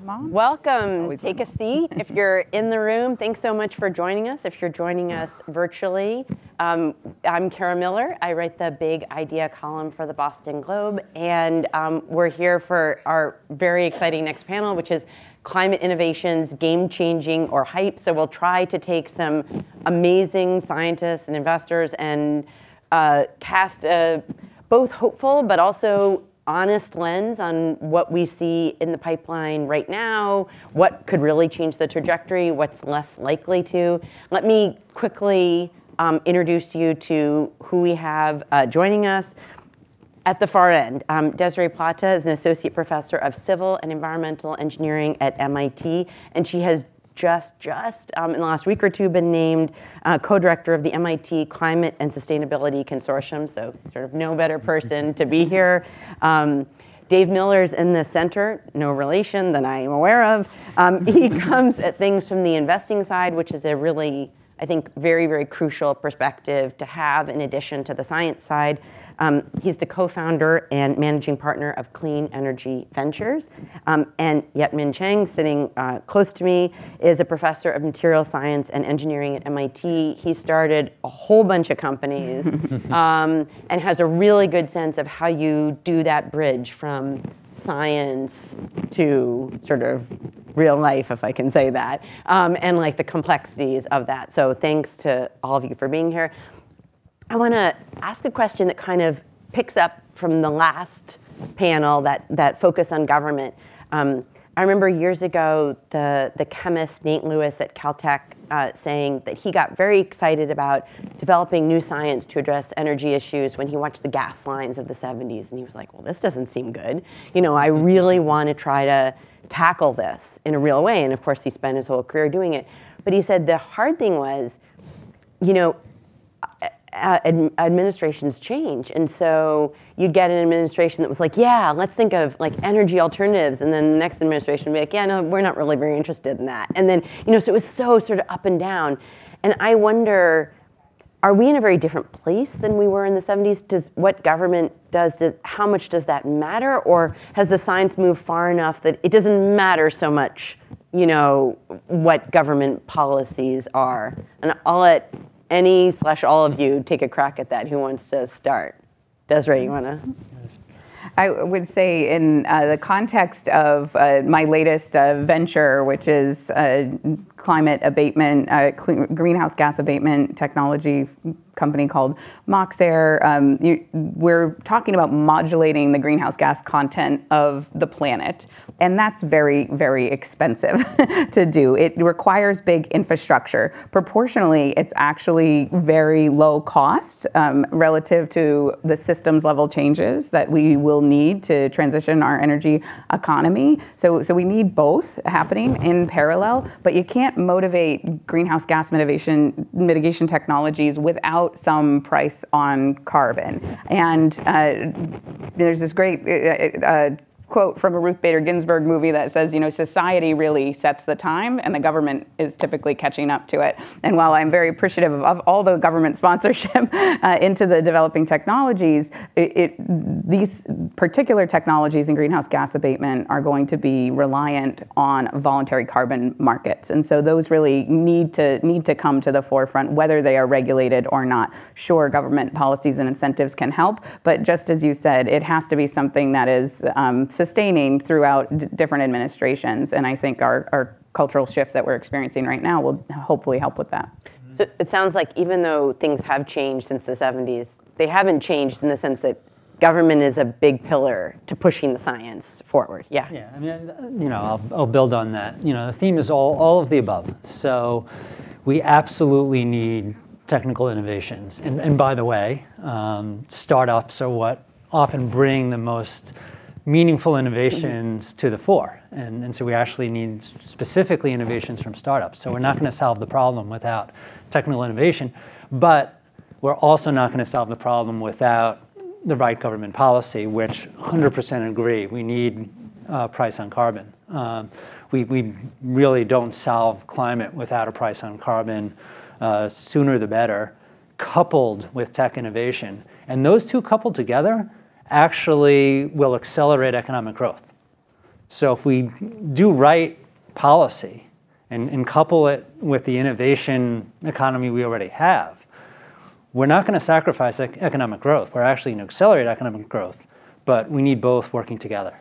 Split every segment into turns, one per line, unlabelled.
Mom?
Welcome.
Always
Take a seat. If you're in the room, thanks so much for joining us. If you're joining us virtually, I'm Kara Miller. I write the Big Idea column for the Boston Globe, and we're here for our very exciting next panel, which is Climate Innovations, Game-Changing or Hype. So we'll try to take some amazing scientists and investors and cast a both hopeful but also honest lens on what we see in the pipeline right now, what could really change the trajectory, what's less likely to. Let me quickly introduce you to who we have joining us. At the far end, Desiree Plata is an associate professor of civil and environmental engineering at MIT, and she has just in the last week or two been named co-director of the MIT Climate and Sustainability Consortium, so sort of no better person to be here. Dave Miller's in the center, no relation that I am aware of. He comes at things from the investing side, which is a really, I think, very, very crucial perspective to have in addition to the science side. He's the co-founder and managing partner of Clean Energy Ventures. And Yetmin Chang, sitting close to me, is a professor of material science and engineering at MIT. He started a whole bunch of companies and has a really good sense of how you do that bridge from science to sort of real life, if I can say that, and like the complexities of that. So thanks to all of you for being here. I want to ask a question that kind of picks up from the last panel that focused on government. I remember years ago the chemist Nate Lewis at Caltech saying that he got very excited about developing new science to address energy issues when he watched the gas lines of the 70s. And he was like, well, this doesn't seem good. You know, I really want to try to tackle this in a real way. And of course, he spent his whole career doing it. But he said the hard thing was, you know, administrations change, and so you'd get an administration that was like, yeah, let's think of like energy alternatives, and then the next administration would be like, yeah, no, we're not really very interested in that. And then, you know, so it was so sort of up and down. And I wonder, are we in a very different place than we were in the 70s? Does what government does, how much does that matter? Or has the science moved far enough that it doesn't matter so much, you know, what government policies are? And I'll let any/all of you take a crack at that. Who wants to start? Desiree, you want to?
I would say in the context of my latest venture, which is climate abatement, greenhouse gas abatement technology company called Moxair, we're talking about modulating the greenhouse gas content of the planet. And that's very, very expensive to do. It requires big infrastructure. Proportionally, it's actually very low cost relative to the systems level changes that we will need to transition our energy economy. So we need both happening in parallel, but you can't motivate greenhouse gas mitigation technologies without some price on carbon. And there's this great quote from a Ruth Bader Ginsburg movie that says, you know, society really sets the time and the government is typically catching up to it. And while I'm very appreciative of all the government sponsorship into the developing technologies, these particular technologies in greenhouse gas abatement are going to be reliant on voluntary carbon markets. And so those really need to come to the forefront, whether they are regulated or not. Sure, government policies and incentives can help, but just as you said, it has to be something that is sustaining throughout different administrations, and I think our cultural shift that we're experiencing right now will hopefully help with that.
So it sounds like even though things have changed since the 70s, they haven't changed in the sense that government is a big pillar to pushing the science forward. Yeah.
Yeah, I mean, you know, I'll build on that. You know, the theme is all of the above. So we absolutely need technical innovations. And by the way, startups are what often bring the most meaningful innovations to the fore. And so we actually need specifically innovations from startups. So we're not going to solve the problem without technical innovation, but we're also not going to solve the problem without the right government policy, which 100% agree. We need price on carbon. We really don't solve climate without a price on carbon. Sooner the better, coupled with tech innovation. And those two coupled together actually will accelerate economic growth. So if we do right policy and couple it with the innovation economy we already have, we're not going to sacrifice economic growth. We're actually going to accelerate economic growth, but we need both working together.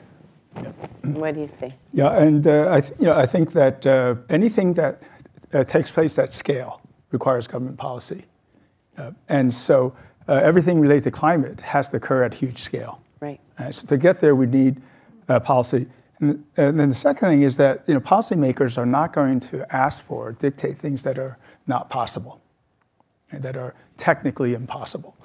Yeah. What do you see?
Yeah, and I think that anything that takes place at scale requires government policy. And so everything related to climate has to occur at huge scale.
Right.
So to get there, we need policy. And then the second thing is that policymakers are not going to ask for or dictate things that are not possible, and that are technically impossible.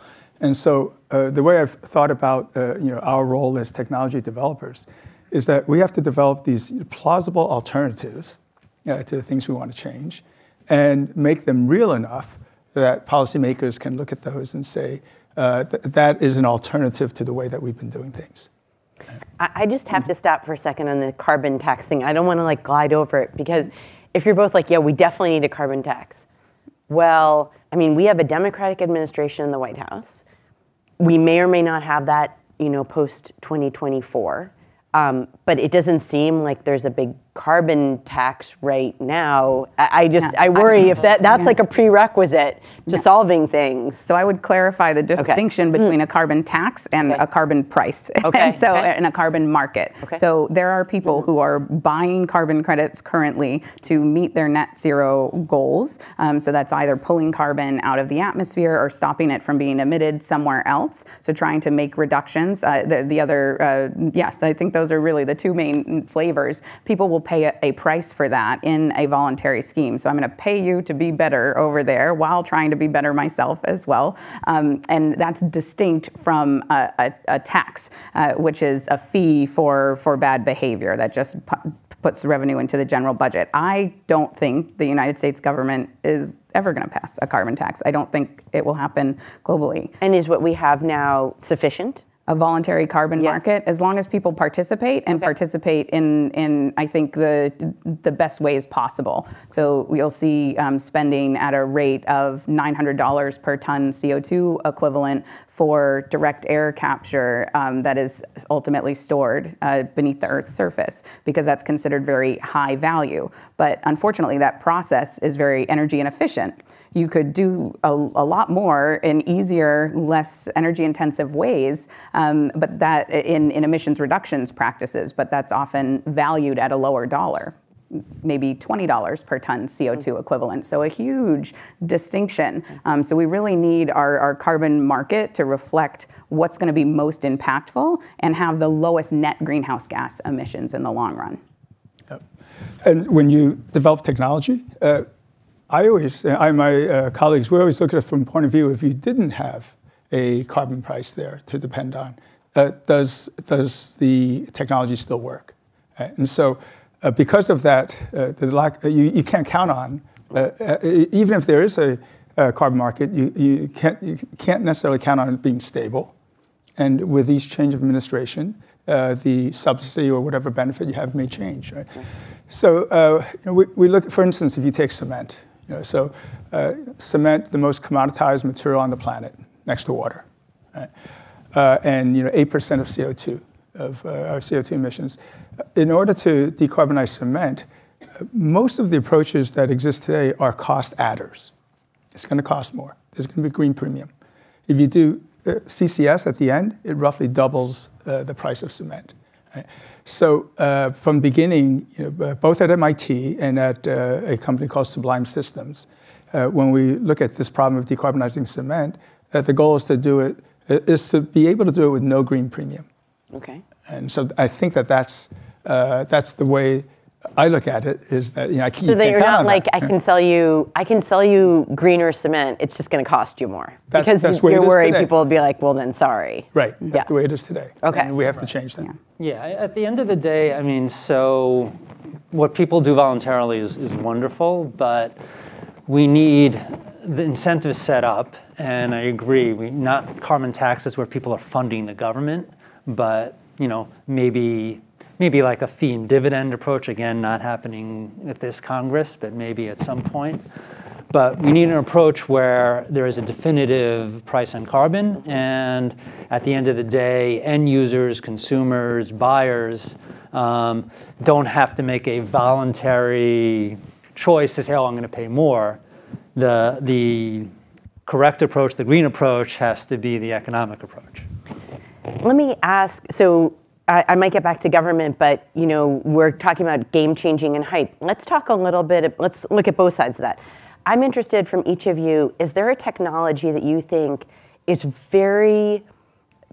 And so the way I've thought about our role as technology developers is that we have to develop these plausible alternatives to the things we want to change, and make them real enough that policymakers can look at those and say, that is an alternative to the way that we've been doing things.
I just have to stop for a second on the carbon tax thing. I don't want to glide over it, because if you're both like, yeah, we definitely need a carbon tax. Well, I mean, we have a Democratic administration in the White House. We may or may not have that, post 2024. But it doesn't seem like there's a big carbon tax right now. I worry if that's like a prerequisite to solving things.
So I would clarify the distinction between a carbon tax and a carbon price, and a carbon market. So there are people who are buying carbon credits currently to meet their net zero goals. So that's either pulling carbon out of the atmosphere or stopping it from being emitted somewhere else. So trying to make reductions. The other, I think those are really the two main flavors. People will pay a price for that in a voluntary scheme. So I'm going to pay you to be better over there while trying to be better myself as well. And that's distinct from a tax, which is a fee for bad behavior that just puts revenue into the general budget. I don't think the United States government is ever going to pass a carbon tax. I don't think it will happen globally.
And is what we have now sufficient?
A voluntary carbon market, as long as people participate and participate in I think the best ways possible. So we'll see spending at a rate of $900 per ton CO2 equivalent for direct air capture that is ultimately stored beneath the Earth's surface, because that's considered very high value. But unfortunately, that process is very energy inefficient. You could do a lot more in easier, less energy-intensive ways, but that in emissions reductions practices. But that's often valued at a lower dollar, maybe $20 per ton CO2 equivalent. So a huge distinction. So we really need our carbon market to reflect what's going to be most impactful and have the lowest net greenhouse gas emissions in the long run.
Yep. And when you develop technology, my colleagues, we always look at it from the point of view, if you didn't have a carbon price there to depend on, does the technology still work? And so because of that, you can't count on, even if there is a carbon market, you can't necessarily count on it being stable. And with each change of administration, the subsidy or whatever benefit you have may change. Right? So we look, for instance, if you take cement. Cement, the most commoditized material on the planet, next to water, right? And 8% of CO2 of our CO2 emissions. In order to decarbonize cement, most of the approaches that exist today are cost adders. It's going to cost more. There's going to be a green premium. If you do CCS at the end, it roughly doubles the price of cement. Right? So from the beginning, both at MIT and at a company called Sublime Systems, when we look at this problem of decarbonizing cement, the goal is to to be able to do it with no green premium.
Okay.
And so I think that's the way I look at it, is that I can't.
So that you're not like, I can sell you greener cement. It's just going to cost you more, because you're worried people will be like, well, then sorry.
Right. That's the way it is today.
Okay.
And we have to change that.
Yeah. At the end of the day, I mean, so what people do voluntarily is wonderful, but we need the incentives set up, and I agree. Not carbon taxes where people are funding the government, but maybe like a fee and dividend approach, again, not happening with this Congress, but maybe at some point. But we need an approach where there is a definitive price on carbon, and at the end of the day, end users, consumers, buyers don't have to make a voluntary choice to say, oh, I'm going to pay more. The correct approach, the green approach, has to be the economic approach.
Let me ask, so I might get back to government, but we're talking about game changing and hype. Let's talk a little bit, let's look at both sides of that. I'm interested from each of you, is there a technology that you think is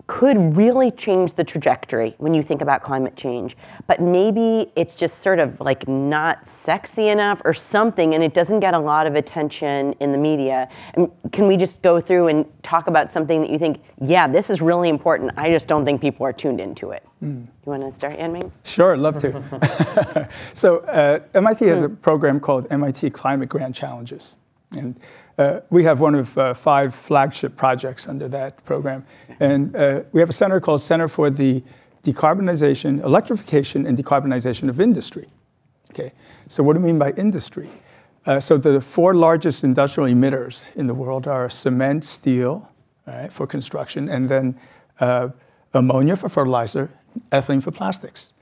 could really change the trajectory when you think about climate change, but maybe it's just sort of like not sexy enough or something, and it doesn't get a lot of attention in the media? And can we just go through and talk about something that you think, yeah, this is really important, I just don't think people are tuned into it? You want to start, Yanming?
Sure, I'd love to. So MIT has a program called MIT Climate Grand Challenges. And we have one of 5 flagship projects under that program. And we have a center called Center for the Decarbonization, Electrification, and Decarbonization of Industry. Okay, so what do we mean by industry? So the 4 largest industrial emitters in the world are cement, steel, right, for construction, and then ammonia for fertilizer, ethylene for plastics.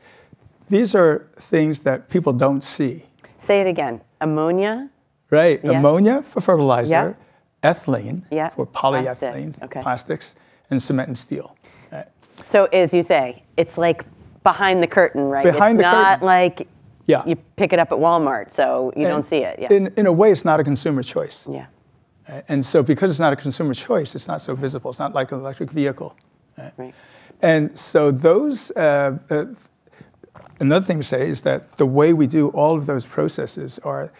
These are things that people don't see.
Say it again. Ammonia?
Right,
yeah.
Ammonia for fertilizer,
yeah.
Ethylene
yeah.
for polyethylene, plastics, and cement and steel. Right.
So as you say, it's like behind the curtain, right?
Behind
it's
the
not
curtain.
Like
yeah.
you pick it up at Walmart, so you don't see it. Yeah.
In a way, it's not a consumer choice.
Yeah.
Right? And so because it's not a consumer choice, it's not so visible. It's not like an electric vehicle.
Right.
And so those, another thing to say is that the way we do all of those processes are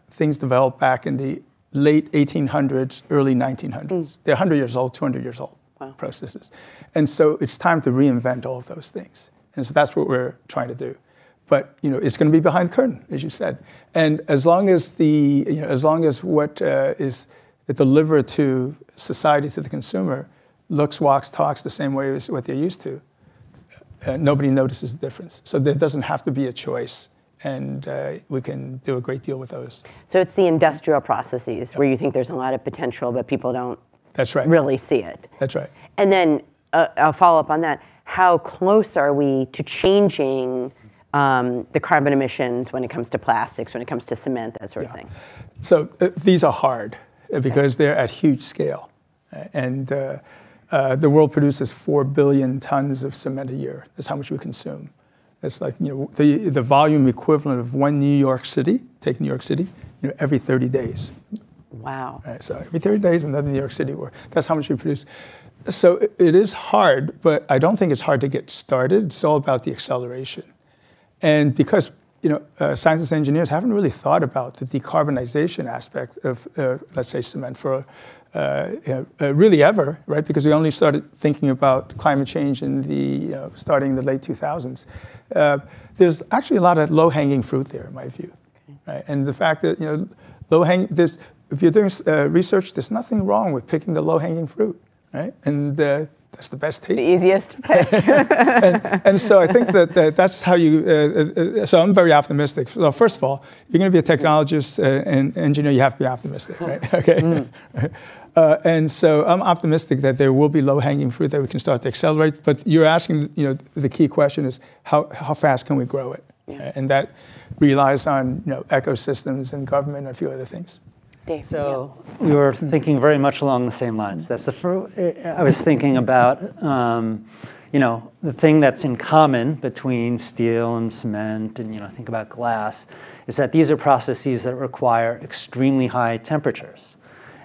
things developed back in the late 1800s, early 1900s. They're 100 years old, 200 years old processes. And so it's time to reinvent all of those things. And so that's what we're trying to do. But it's going to be behind the curtain, as you said. And as long as what is delivered to society, to the consumer, looks, walks, talks the same way as what they're used to, nobody notices the difference. So there doesn't have to be a choice. And we can do a great deal with those.
So it's the industrial processes where you think there's a lot of potential, but people don't really see it.
That's right.
And then I'll follow up on that. How close are we to changing the carbon emissions when it comes to plastics, when it comes to cement, that sort of thing?
So these are hard because they're at huge scale. And the world produces 4 billion tons of cement a year. That's how much we consume. It's like the volume equivalent of one New York City. Take New York City, every 30 days.
Wow.
Right, so every 30 days, another New York City. That's how much we produce. So it is hard, but I don't think it's hard to get started. It's all about the acceleration, and because scientists and engineers haven't really thought about the decarbonization aspect of, let's say, cement for really ever, right? Because we only started thinking about climate change in starting in the late 2000s. There's actually a lot of low-hanging fruit there, in my view, right? And the fact that if you're doing research, there's nothing wrong with picking the low-hanging fruit, right? And that's the best taste.
The easiest to pick.
and so I think that's how you. So I'm very optimistic. So first of all, if you're going to be a technologist and engineer, you have to be optimistic, right? Okay. And so I'm optimistic that there will be low-hanging fruit that we can start to accelerate. But you're asking, the key question is how fast can we grow it? Yeah. And that relies on ecosystems and government and a few other things.
Dave,
so we were thinking very much along the same lines. That's I was thinking about, the thing that's in common between steel and cement and, think about glass, is that these are processes that require extremely high temperatures.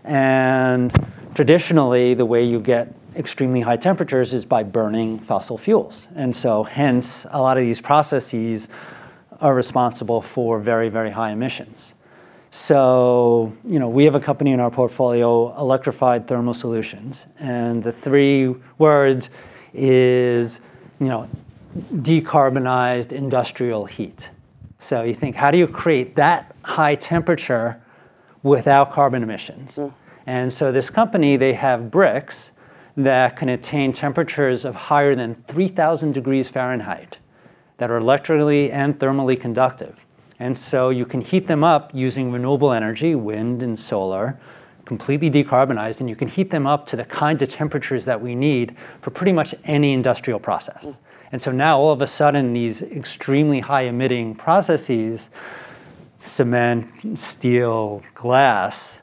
And traditionally, the way you get extremely high temperatures is by burning fossil fuels. And so hence, a lot of these processes are responsible for very, very high emissions. So, we have a company in our portfolio, Electrified Thermal Solutions, and the 3 words is, decarbonized industrial heat. So you think, how do you create that high temperature without carbon emissions? And so this company, they have bricks that can attain temperatures of higher than 3,000 degrees Fahrenheit that are electrically and thermally conductive. And so you can heat them up using renewable energy, wind and solar, completely decarbonized, and you can heat them up to the kind of temperatures that we need for pretty much any industrial process. And so now all of a sudden these extremely high emitting processes, cement, steel, glass,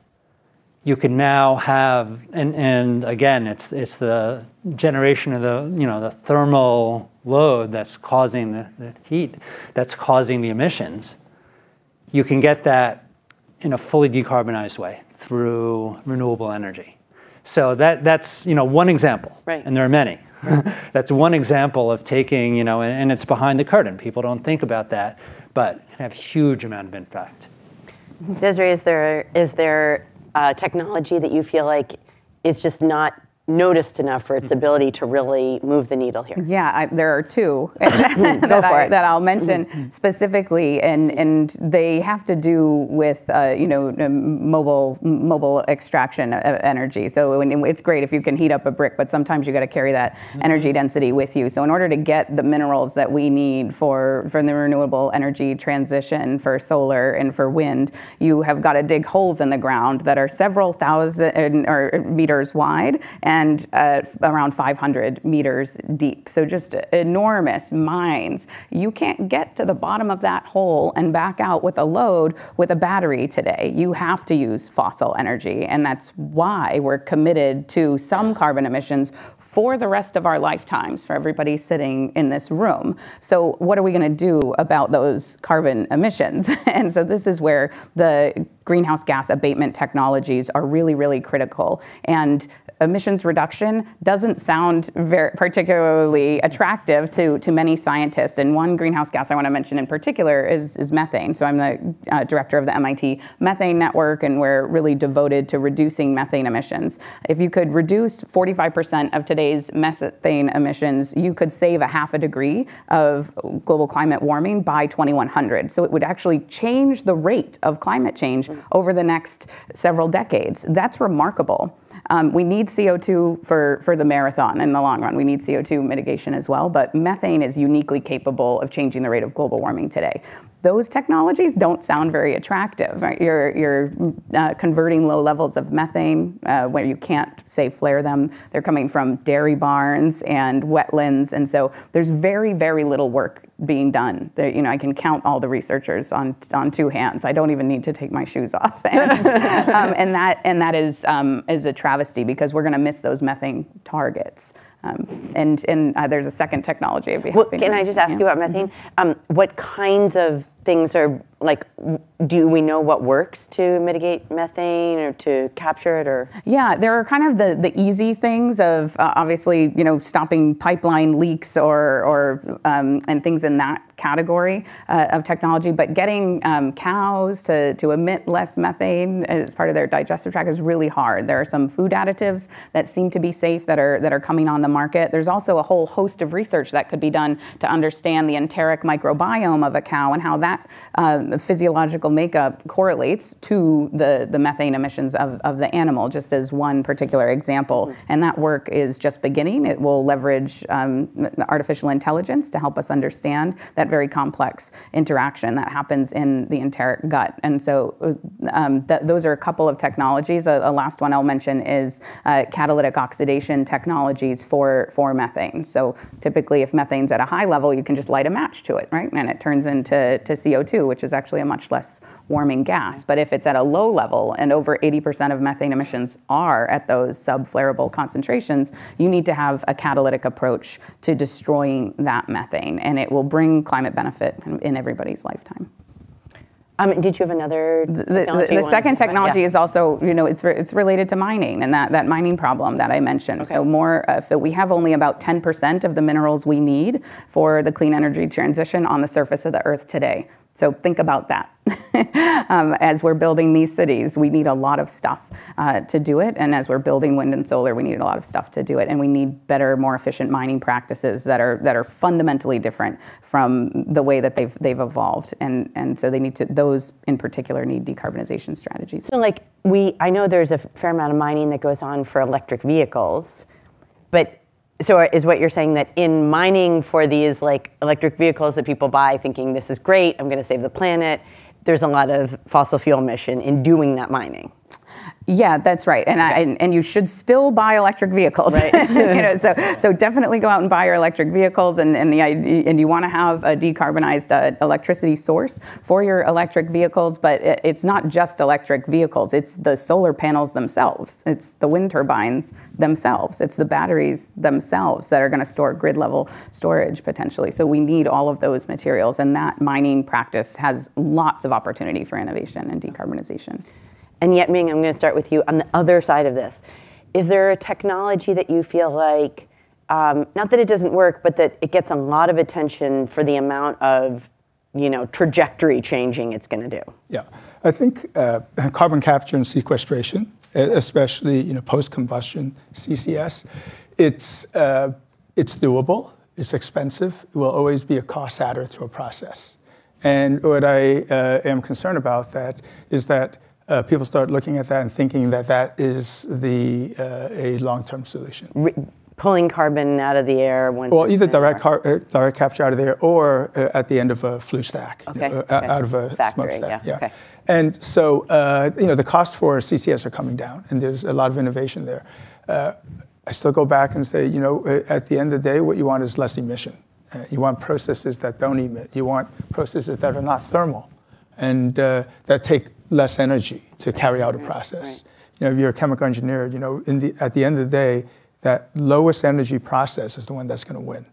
you can now have, and again, it's the generation of the thermal load that's causing the heat, that's causing the emissions. You can get that in a fully decarbonized way through renewable energy. So that's one example,
right.
And there are many. That's one example of taking, and it's behind the curtain. People don't think about that, but it can have huge amount of impact.
Desiree, is there technology that you feel like is just not noticed enough for its ability to really move the needle here?
Yeah, there are two that I'll mention specifically, and they have to do with mobile extraction of energy. So it's great if you can heat up a brick, but sometimes you got to carry that energy density with you. So in order to get the minerals that we need for the renewable energy transition, for solar and for wind, you have got to dig holes in the ground that are several thousand meters wide and around 500 meters deep. So just enormous mines. You can't get to the bottom of that hole and back out with a load with a battery today. You have to use fossil energy, and that's why we're committed to some carbon emissions for the rest of our lifetimes, for everybody sitting in this room. So what are we going to do about those carbon emissions? And so this is where the greenhouse gas abatement technologies are really, really critical. And emissions reduction doesn't sound particularly attractive to many scientists. And one greenhouse gas I want to mention in particular is methane. So I'm the director of the MIT Methane Network, and we're really devoted to reducing methane emissions. If you could reduce 45% of today's methane emissions, you could save 0.5 degree of global climate warming by 2100. So it would actually change the rate of climate change over the next several decades. That's remarkable. We need CO2 for the marathon in the long run. We need CO2 mitigation as well, but methane is uniquely capable of changing the rate of global warming today. Those technologies don't sound very attractive, right? You're converting low levels of methane where you can't, say, flare them. They're coming from dairy barns and wetlands, and so there's very, very little work being done. I can count all the researchers on two hands. I don't even need to take my shoes off, and that is a travesty because we're going to miss those methane targets. And there's a second technology I'd be happy
Can I just ask you about methane? What kinds of things are, like, do we know what works to mitigate methane or to capture it, or?
Yeah, there are kind of the easy things of obviously, stopping pipeline leaks or and things in that category of technology, but getting cows to emit less methane as part of their digestive tract is really hard. There are some food additives that seem to be safe that are coming on the market. There's also a whole host of research that could be done to understand the enteric microbiome of a cow and how that physiological makeup correlates to the methane emissions of the animal, just as one particular example. And that work is just beginning. It will leverage artificial intelligence to help us understand that very complex interaction that happens in the enteric gut. And so those are a couple of technologies. A last one I'll mention is catalytic oxidation technologies for methane. So typically if methane's at a high level, you can just light a match to it, right? And it turns into CO2, which is actually a much less warming gas. But if it's at a low level, and over 80% of methane emissions are at those sub-flareable concentrations, you need to have a catalytic approach to destroying that methane, and it will bring climate benefit in everybody's lifetime.
Did you have another technology?
The second technology is also, it's related to mining and that mining problem that I mentioned. Okay. So we have only about 10% of the minerals we need for the clean energy transition on the surface of the Earth today. So think about that. As we're building these cities, we need a lot of stuff to do it. And as we're building wind and solar, we need a lot of stuff to do it. And we need better, more efficient mining practices that are fundamentally different from the way that they've evolved. And so those in particular need decarbonization strategies.
So I know there's a fair amount of mining that goes on for electric vehicles, but so is what you're saying that in mining for these electric vehicles that people buy thinking this is great, I'm going to save the planet, there's a lot of fossil fuel emission in doing that mining?
Yeah, that's right, and you should still buy electric vehicles.
Right.
So definitely go out and buy your electric vehicles, and you want to have a decarbonized electricity source for your electric vehicles. But it's not just electric vehicles; it's the solar panels themselves, it's the wind turbines themselves, it's the batteries themselves that are going to store grid level storage potentially. So we need all of those materials, and that mining practice has lots of opportunity for innovation and decarbonization.
And yet, Ming, I'm going to start with you on the other side of this. Is there a technology that you feel like, not that it doesn't work, but that it gets a lot of attention for the amount of, trajectory changing it's going to do?
Yeah, I think carbon capture and sequestration, especially post-combustion CCS, it's doable. It's expensive. It will always be a cost adder to a process. And what I am concerned about that is that people start looking at that and thinking that that is a long-term solution.
Pulling carbon out of the air?
Well, either direct capture out of the air or at the end of a flue stack, out of a
factory,
smokestack.
Yeah. Okay.
And so, the costs for CCS are coming down, and there's a lot of innovation there. I still go back and say, at the end of the day, what you want is less emission. You want processes that don't emit. You want processes that are not thermal and that take less energy to carry out a process. Right. If you're a chemical engineer, at the end of the day, that lowest energy process is the one that's going to win.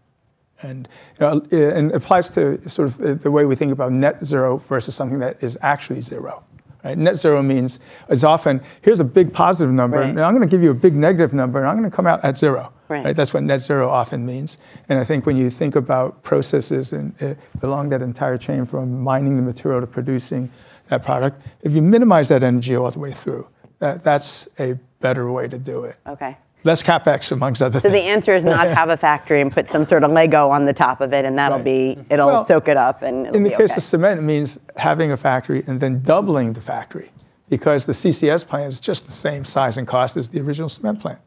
And it applies to sort of the way we think about net zero versus something that is actually zero. Right? Net zero means as often, here's a big positive number, and I'm going to give you a big negative number, and I'm going to come out at zero. Right? That's what net zero often means. And I think when you think about processes and along that entire chain from mining the material to producing that product, if you minimize that energy all the way through, that's a better way to do it.
Okay.
Less CapEx, amongst other things.
So the answer is not have a factory and put some sort of Lego on the top of it, and that'll it'll soak it up, and it'll
in the
be
case
okay.
of cement, it means having a factory and then doubling the factory, because the CCS plant is just the same size and cost as the original cement plant.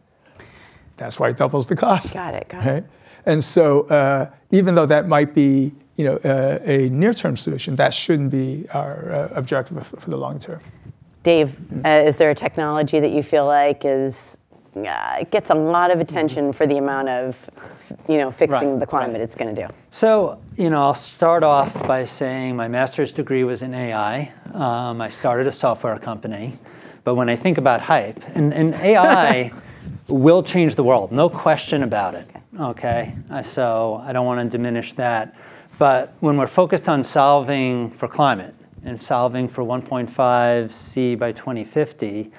That's why it doubles the cost.
Got it.
And so even though that might be a near-term solution, that shouldn't be our objective for the long term.
Dave, is there a technology that you feel like gets a lot of attention for the amount of fixing the climate it's going to do?
So I'll start off by saying my master's degree was in AI. I started a software company, but when I think about hype, and AI will change the world, no question about it. Okay, so I don't want to diminish that, but when we're focused on solving for climate and solving for 1.5 C by 2050.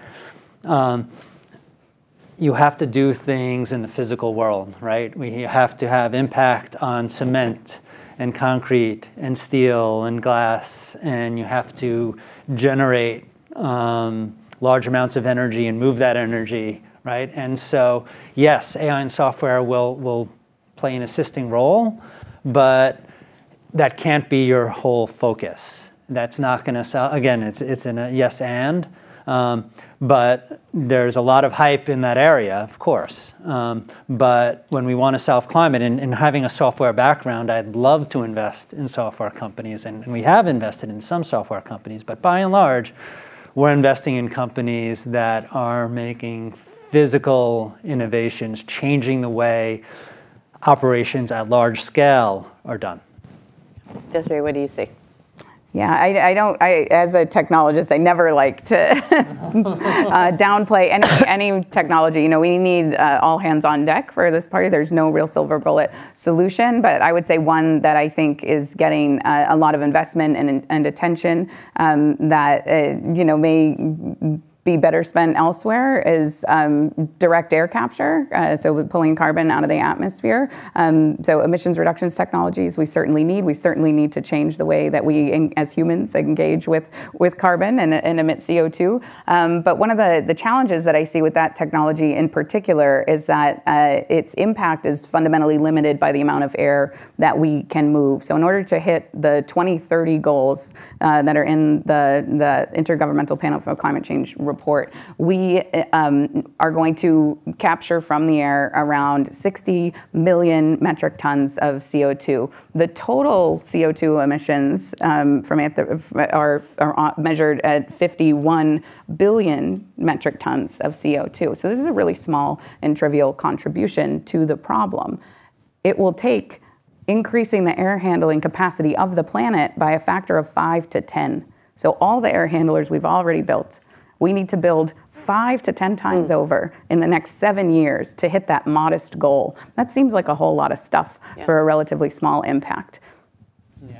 You have to do things in the physical world, right? We have to have impact on cement and concrete and steel and glass, and you have to generate large amounts of energy and move that energy, right? And so, yes, AI and software will play an assisting role, but that can't be your whole focus. That's not going to sell. Again, it's in a yes and. But there's a lot of hype in that area, of course. But when we want to solve climate, and having a software background, I'd love to invest in software companies, and we have invested in some software companies, but by and large, we're investing in companies that are making physical innovations, changing the way operations at large scale are done.
Desiree, what do you see?
Yeah, I as a technologist, I never like to downplay any technology. We need all hands on deck for this party. There's no real silver bullet solution, but I would say one that I think is getting a lot of investment and attention that may be better spent elsewhere is direct air capture, so pulling carbon out of the atmosphere. So emissions reductions technologies we certainly need. We certainly need to change the way that we as humans engage with carbon and emit CO2. But one of the challenges that I see with that technology in particular is that its impact is fundamentally limited by the amount of air that we can move. So in order to hit the 2030 goals that are in the Intergovernmental Panel for Climate Change report, we are going to capture from the air around 60 million metric tons of CO2. The total CO2 emissions are measured at 51 billion metric tons of CO2. So this is a really small and trivial contribution to the problem. It will take increasing the air handling capacity of the planet by a factor of 5 to 10. So all the air handlers we've already built, we need to build 5 to 10 times over in the next 7 years to hit that modest goal. That seems like a whole lot of stuff for a relatively small impact.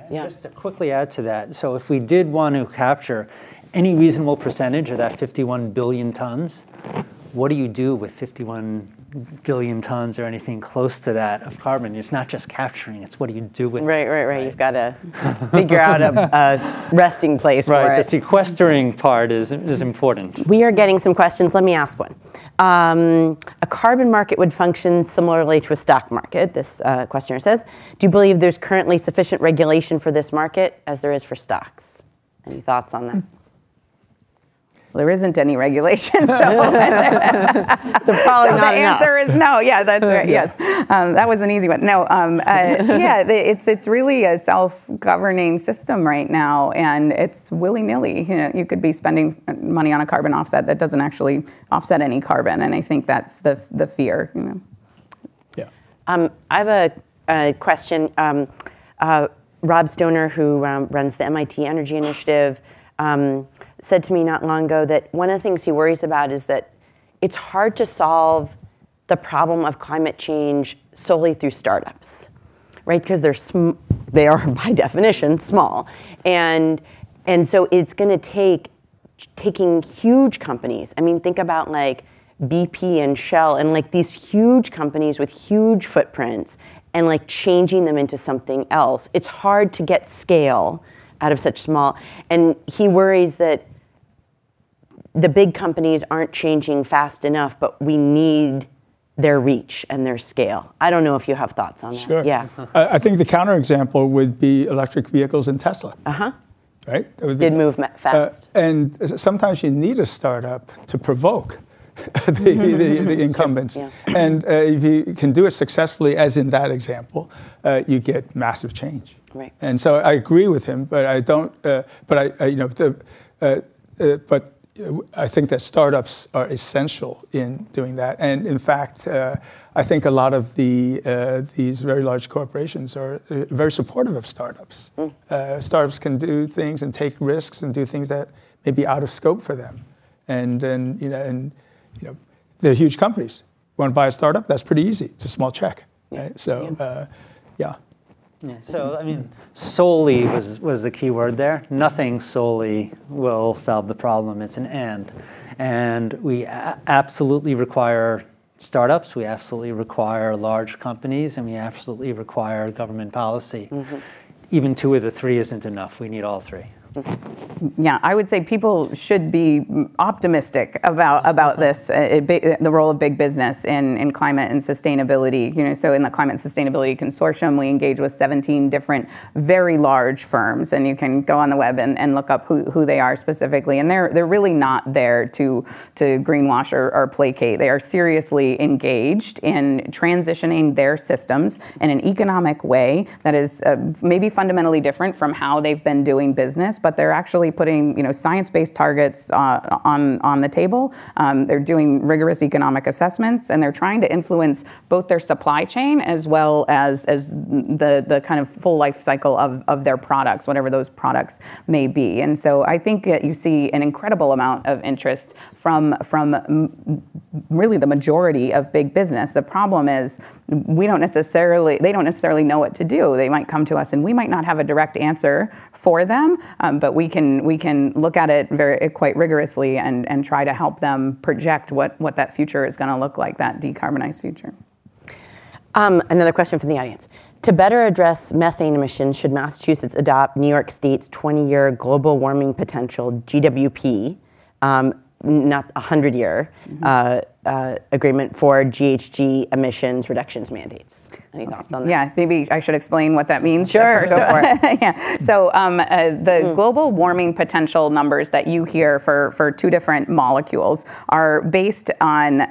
Yeah. Just to quickly add to that, so if we did want to capture any reasonable percentage of that 51 billion tons, what do you do with 51 billion tons or anything close to that of carbon? It's not just capturing, it's what do you do with it?
Right. You've got to figure out a resting place for it.
Right, the sequestering part is important.
We are getting some questions. Let me ask one. A carbon market would function similarly to a stock market, this questioner says. Do you believe there's currently sufficient regulation for this market as there is for stocks? Any thoughts on that?
There isn't any regulation, so,
so probably not
the
enough.
answer is no. Yeah, that's right. Yes, that was an easy one. No, yeah, it's really a self-governing system right now, and it's willy-nilly. You know, you could be spending money on a carbon offset that doesn't actually offset any carbon, and I think that's the fear. You know.
Yeah.
I have a question. Rob Stoner, who runs the MIT Energy Initiative, said to me not long ago that one of the things he worries about is that it's hard to solve the problem of climate change solely through startups, right? Because they are by definition small, and so it's going to take taking huge companies. I mean, think about like BP and Shell and like these huge companies with huge footprints and like changing them into something else. It's hard to get scale out of such small, and he worries that the big companies aren't changing fast enough, but we need their reach and their scale. I don't know if you have thoughts on that.
Sure.
Yeah.
I think the counterexample would be electric vehicles and Tesla. Right? That would be,
Did move fast.
And sometimes you need a startup to provoke the incumbents.
Yeah.
And if you can do it successfully, as in that example, you get massive change.
Right.
And so I agree with him, but I don't. But I think that startups are essential in doing that. And in fact, I think a lot of these very large corporations are very supportive of startups. Startups can do things and take risks and do things that may be out of scope for them. And they're huge companies. Want to buy a startup? That's pretty easy. It's a small check, right? So, yeah.
Yeah, so I mean, solely was the key word there. Nothing solely will solve the problem. It's an and we absolutely require startups. We absolutely require large companies, and we absolutely require government policy. Even 2 of the 3 isn't enough. We need all 3.
Yeah, I would say people should be optimistic about this, the role of big business in climate and sustainability. You know, so in the Climate and Sustainability Consortium, we engage with 17 different very large firms, and you can go on the web and look up who they are specifically. And they're really not there to greenwash or placate. They are seriously engaged in transitioning their systems in an economic way that is maybe fundamentally different from how they've been doing business, but they're actually putting science-based targets on the table. They're doing rigorous economic assessments, and they're trying to influence both their supply chain as well as the kind of full life cycle of their products, whatever those products may be. And so I think that you see an incredible amount of interest from really the majority of big business. The problem is they don't necessarily know what to do. They might come to us, and we might not have a direct answer for them, but we can look at it quite rigorously and try to help them project what that future is going to look like, that decarbonized future.
Another question from the audience. To better address methane emissions, should Massachusetts adopt New York State's 20-year global warming potential, GWP, not 100-year agreement for GHG emissions reductions mandates? Any thoughts on that?
Yeah, maybe I should explain what that means.
Sure, go for it.
Yeah. So the global warming potential numbers that you hear for two different molecules are based on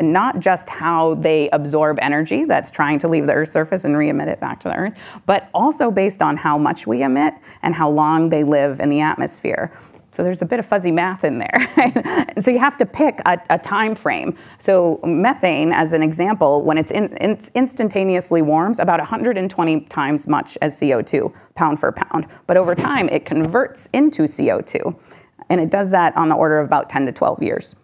not just how they absorb energy that's trying to leave the Earth's surface and re-emit it back to the Earth, but also based on how much we emit and how long they live in the atmosphere. So there's a bit of fuzzy math in there. So you have to pick a time frame. So methane, as an example, when it's instantaneously warms, about 120 times much as CO2, pound for pound. But over time, it converts into CO2. And it does that on the order of about 10 to 12 years.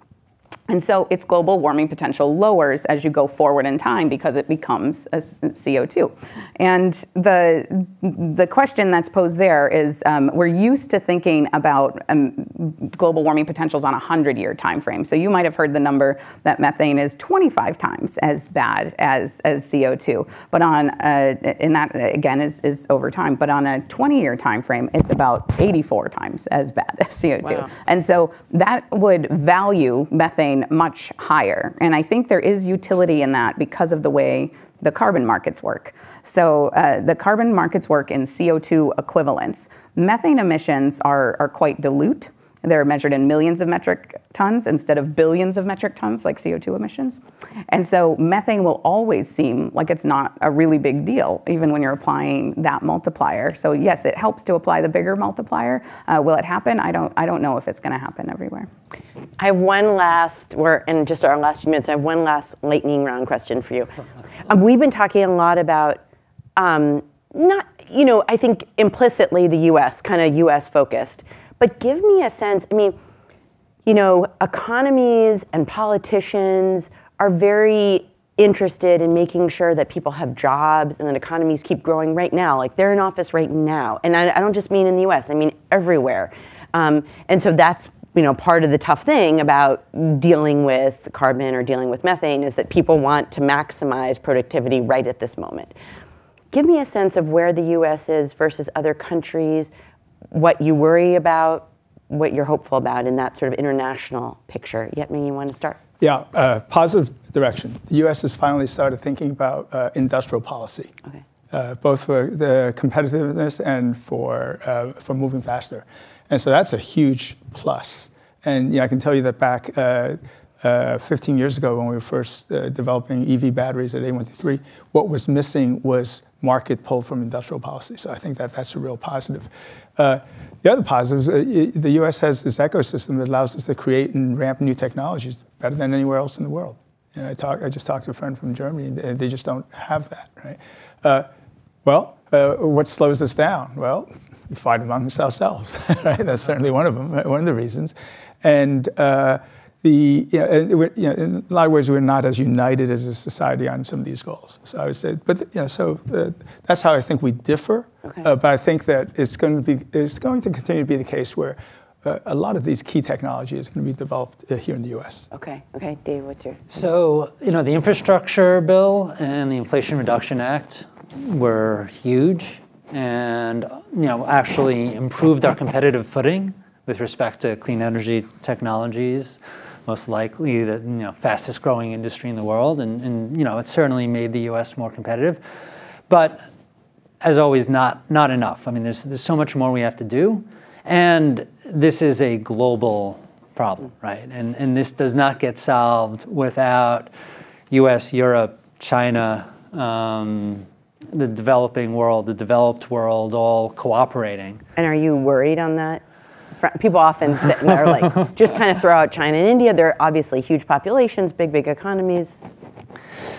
And so its global warming potential lowers as you go forward in time because it becomes a CO2. And the question that's posed there is we're used to thinking about global warming potentials on a 100-year time frame. So you might have heard the number that methane is 25 times as bad as CO2. But and that again is over time. But on a 20-year time frame, it's about 84 times as bad as CO2.
Wow.
And so that would value methane much higher. And I think there is utility in that because of the way the carbon markets work. So the carbon markets work in CO2 equivalents. Methane emissions are quite dilute. They're measured in millions of metric tons instead of billions of metric tons like CO2 emissions. And so methane will always seem like it's not a really big deal, even when you're applying that multiplier. So yes, it helps to apply the bigger multiplier. Will it happen? I don't know if it's going to happen everywhere.
I have one last, we're in just our last few minutes, I have one last lightning round question for you. We've been talking a lot about, I think implicitly the US, kind of US focused. But give me a sense, economies and politicians are very interested in making sure that people have jobs and that economies keep growing right now. Like they're in office right now. And I don't just mean in the US, I mean everywhere. And so that's part of the tough thing about dealing with carbon or dealing with methane is that people want to maximize productivity right at this moment. Give me a sense of where the US is versus other countries, what you worry about, what you're hopeful about in that sort of international picture. Yetming, you want to start?
Yeah, positive direction. The U.S. has finally started thinking about industrial policy, both for the competitiveness and for moving faster. And so that's a huge plus. And I can tell you that back 15 years ago when we were first developing EV batteries at A123, what was missing was market pull from industrial policy. So I think that's a real positive. The other positive is the U.S. has this ecosystem that allows us to create and ramp new technologies better than anywhere else in the world. I just talked to a friend from Germany, and they just don't have that, right? What slows us down? Well, we fight amongst ourselves, right? That's certainly one of them, one of the reasons. And in a lot of ways, we're not as united as a society on some of these goals. So I would say, that's how I think we differ. Okay. But I think that it's going to continue to be the case where a lot of these key technology is going to be developed here in the U.S.
Okay. Dave, what's your?
So the infrastructure bill and the Inflation Reduction Act were huge, and actually improved our competitive footing with respect to clean energy technologies. Most likely the fastest growing industry in the world, and it certainly made the U.S. more competitive, but as always, not enough. I mean, there's so much more we have to do, and this is a global problem, right? And this does not get solved without U.S., Europe, China, the developing world, the developed world, all cooperating.
And are you worried on that? People often sit and are like, just kind of throw out China and India. They're obviously huge populations, big economies.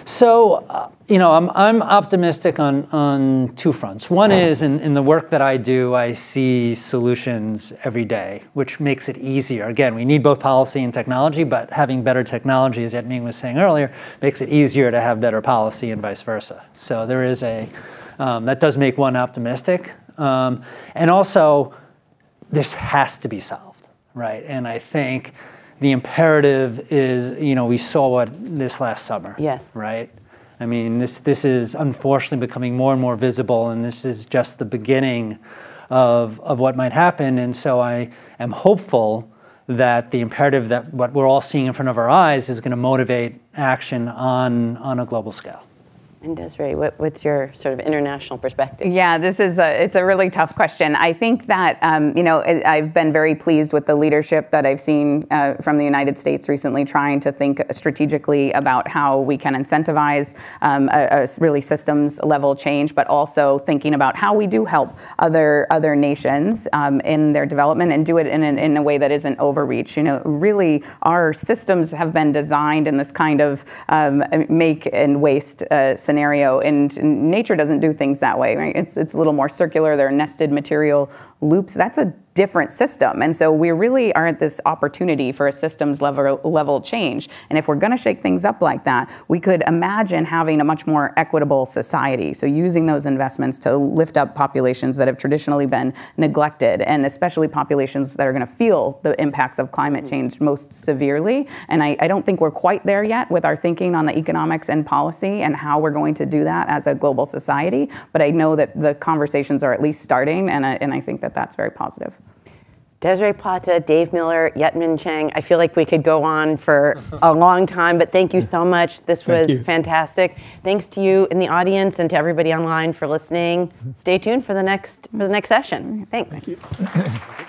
So, I'm optimistic on two fronts. One is in the work that I do, I see solutions every day, which makes it easier. Again, we need both policy and technology, but having better technology, as Yetming was saying earlier, makes it easier to have better policy and vice versa. So there is that does make one optimistic. And also, this has to be solved, right? And I think the imperative is, we saw this last summer. Yes. Right? I mean, this is unfortunately becoming more and more visible, and this is just the beginning of what might happen. And so I am hopeful that the imperative that what we're all seeing in front of our eyes is going to motivate action on a global scale.
And Desiree, what's your sort of international perspective?
Yeah, it's a really tough question. I think that, I've been very pleased with the leadership that I've seen from the United States recently, trying to think strategically about how we can incentivize a really systems level change, but also thinking about how we do help other nations in their development and do it in a way that isn't overreach. Really, our systems have been designed in this kind of make and waste scenario, and nature doesn't do things that way, right? It's a little more circular. There are nested material loops. That's a different system. And so we really are at this opportunity for a systems level change. And if we're going to shake things up like that, we could imagine having a much more equitable society. So using those investments to lift up populations that have traditionally been neglected, and especially populations that are going to feel the impacts of climate change most severely. And I don't think we're quite there yet with our thinking on the economics and policy and how we're going to do that as a global society. But I know that the conversations are at least starting, and I think that that's very positive.
Desiree Plata, Dave Miller, Yetmin Chang. I feel like we could go on for a long time, but thank you so much. This was fantastic. Thanks to you in the audience and to everybody online for listening. Stay tuned for the next session. Thanks.
Thank you.